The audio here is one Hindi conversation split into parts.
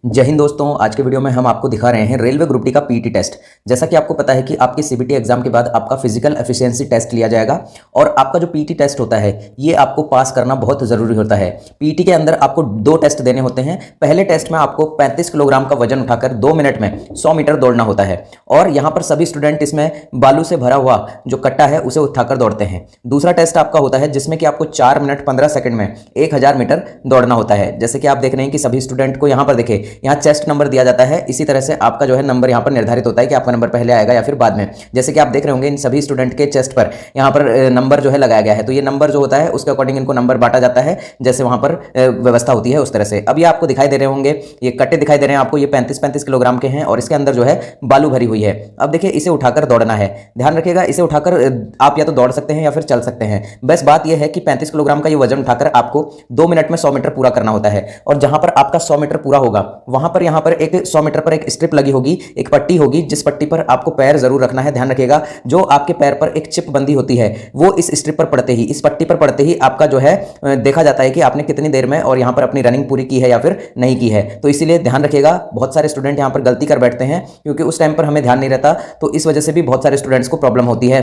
जय हिंद दोस्तों। आज के वीडियो में हम आपको दिखा रहे हैं रेलवे ग्रुप डी का पीटी टेस्ट। जैसा कि आपको पता है कि आपके सीबीटी एग्जाम के बाद आपका फिजिकल एफिशिएंसी टेस्ट लिया जाएगा और आपका जो पीटी टेस्ट होता है ये आपको पास करना बहुत जरूरी होता है। पीटी के अंदर आपको दो टेस्ट देने होते हैं। पहले टेस्ट में आपको 35 किलोग्राम का वजन उठाकर 2 मिनट में 100 मीटर दौड़ना होता है और यहाँ पर सभी स्टूडेंट इसमें बालू से भरा हुआ जो कट्टा है उसे उठाकर दौड़ते हैं। दूसरा टेस्ट आपका होता है जिसमें कि आपको 4 मिनट 15 सेकंड में 1000 मीटर दौड़ना होता है। जैसे कि आप देख रहे हैं कि सभी स्टूडेंट को यहाँ पर देखे यहाँ चेस्ट नंबर दिया जाता है। इसी तरह से आपका जो है नंबर यहाँ पर निर्धारित होता है कि आपका नंबर पहले आएगा या फिर बाद में। जैसे कि आप देख रहे होंगे इन सभी स्टूडेंट के चेस्ट पर यहाँ पर नंबर जो है लगाया गया है। तो ये नंबर जो होता है उसके अकॉर्डिंग इनको नंबर बांटा जाता है जैसे वहां पर व्यवस्था होती है उस तरह से। अब ये आपको दिखाई दे रहे होंगे, ये कट्टे दिखाई दे रहे हैं आपको, ये 35-35 किलोग्राम के हैं और इसके अंदर जो है बालू भरी हुई है। अब देखिए इसे उठाकर दौड़ना है। ध्यान रखिएगा इसे उठाकर आप या तो दौड़ सकते हैं या फिर चल सकते हैं। बस बात यह है कि 35 किलोग्राम का ये वजन उठाकर आपको 2 मिनट में 100 मीटर पूरा करना होता है। और जहां पर आपका 100 मीटर पूरा होगा वहां पर यहाँ पर एक 100 मीटर पर एक स्ट्रिप लगी होगी, एक पट्टी होगी जिस पट्टी पर आपको पैर जरूर रखना है। ध्यान रखिएगा जो आपके पैर पर एक चिप बंदी होती है वो इस स्ट्रिप पर पड़ते ही, इस पट्टी पर पड़ते ही आपका जो है देखा जाता है कि आपने कितनी देर में और यहां पर अपनी रनिंग पूरी की है या फिर नहीं की है। तो इसीलिए ध्यान रखिएगा, बहुत सारे स्टूडेंट यहां पर गलती कर बैठते हैं क्योंकि उस टाइम पर हमें ध्यान नहीं रहता, तो इस वजह से भी बहुत सारे स्टूडेंट्स को प्रॉब्लम होती है।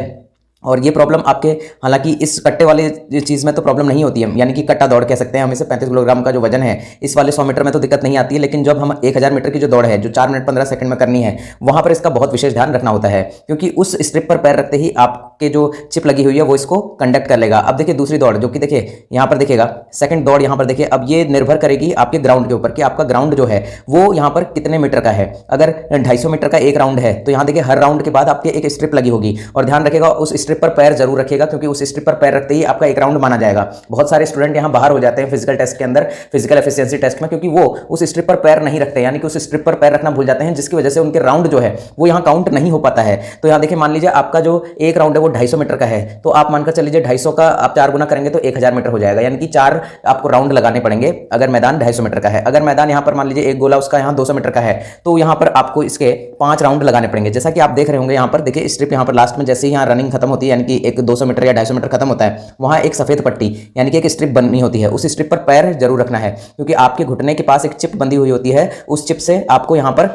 और ये प्रॉब्लम आपके हालांकि इस कट्टे वाले चीज़ में तो प्रॉब्लम नहीं होती है, यानी कि कट्टा दौड़ कह सकते हैं हम इसे। 35 किलोग्राम का जो वजन है इस वाले 100 मीटर में तो दिक्कत नहीं आती है, लेकिन जब हम 1000 मीटर की जो दौड़ है जो 4 मिनट 15 सेकंड में करनी है वहां पर इसका बहुत विशेष ध्यान रखना होता है क्योंकि उस स्ट्रिप पर पैर रखते ही आपके जो चिप लगी हुई है वो इसको कंडक्ट कर लेगा। अब देखिए दूसरी दौड़ जो कि देखिए यहाँ पर देखिएगा सेकंड दौड़ यहाँ पर देखिए। अब ये निर्भर करेगी आपके ग्राउंड के ऊपर कि आपका ग्राउंड जो है वो यहाँ पर कितने मीटर का है। अगर 250 मीटर का एक राउंड है तो यहाँ देखिए हर राउंड के बाद आपके एक स्ट्रिप लगी होगी और ध्यान रखिएगा उस स्ट्रिप पर पैर जरूर क्योंकि उस स्ट्रिप पर पैर रखते ही आपका एक राउंड माना जाएगा। बहुत सारे स्टूडेंट यहां बाहर हो जाते हैं फिजिकल टेस्ट के अंदर, फिजिकल एफिशिएंसी टेस्ट में, क्योंकि वो उस स्ट्रिप पर पैर नहीं रखते, यानी कि उस स्ट्रिप पर पैर रखना भूल जाते हैं जिसकी वजह से उनके राउंड जो है वो यहां काउंट नहीं हो पाता है। तो यहां देखिए मान लीजिए आपका जो एक राउंड है वो 250 मीटर का है तो आप मानकर चल लीजिए 250 का आप 4 गुना करेंगे तो 1000 मीटर हो जाएगा, यानी कि 4 आपको राउंड लगाने पड़ेंगे अगर मैदान 250 मीटर का है। अगर मैदान यहां पर मान लीजिए एक गोला उसका यहां 200 मीटर का है तो यहां पर आपको इसके 5 राउंड लगाने पड़ेंगे। जैसा कि आप देख रहे होंगे यहां पर देखिए स्ट्रिप यहां पर लास्ट में जैसे ही यहां रनिंग खत्म होती है, यानी कि एक 200 मीटर या 250 मीटर खत्म होता है, वहां एक सफेद पट्टी यानी कि एक स्ट्रिप बननी होती है। उस स्ट्रिप पर पैर जरूर रखना है क्योंकि आपके घुटने के पास एक चिप बंधी हुई होती है। उस चिप से आपको यहां पर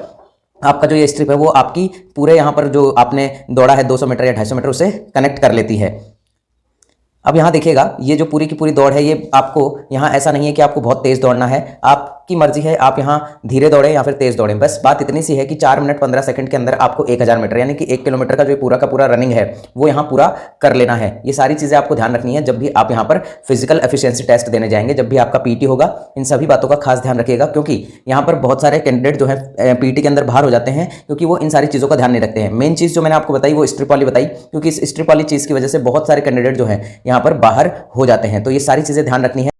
आपका जो ये स्ट्रिप है वो आपकी पूरे यहां पर जो आपने दौड़ा है 200 मीटर या 250 मीटर उसे कनेक्ट कर लेती है। अब यहां देखिएगा ये जो पूरी की पूरी दौड़ है ये आपको यहां ऐसा नहीं है कि आपको बहुत तेज दौड़ना है, आपकी मर्जी है, आप यहां धीरे दौड़े या फिर तेज दौड़े। बस बात इतनी सी है कि 4 मिनट 15 सेकंड के अंदर आपको 1000 मीटर यानी कि 1 किलोमीटर का जो पूरा का पूरा रनिंग है वो यहां पूरा कर लेना है। ये सारी चीजें आपको ध्यान रखनी है जब भी आप यहां पर फिजिकल एफिशिएंसी टेस्ट देने जाएंगे, जब भी आपका पीटी होगा। इन सभी बातों का खास ध्यान रखिएगा क्योंकि यहां पर बहुत सारे कैंडिडेट जो है पीटी के अंदर बाहर हो जाते हैं क्योंकि वो इन सारी चीजों का ध्यान नहीं रखते हैं। मेन चीज जो मैंने आपको बताई वो स्ट्रिप वाली बताई, क्योंकि इस स्ट्रिप वाली चीज की वजह से बहुत सारे कैंडिडेट जो है यहां पर बाहर हो जाते हैं। तो ये सारी चीजें ध्यान रखनी है।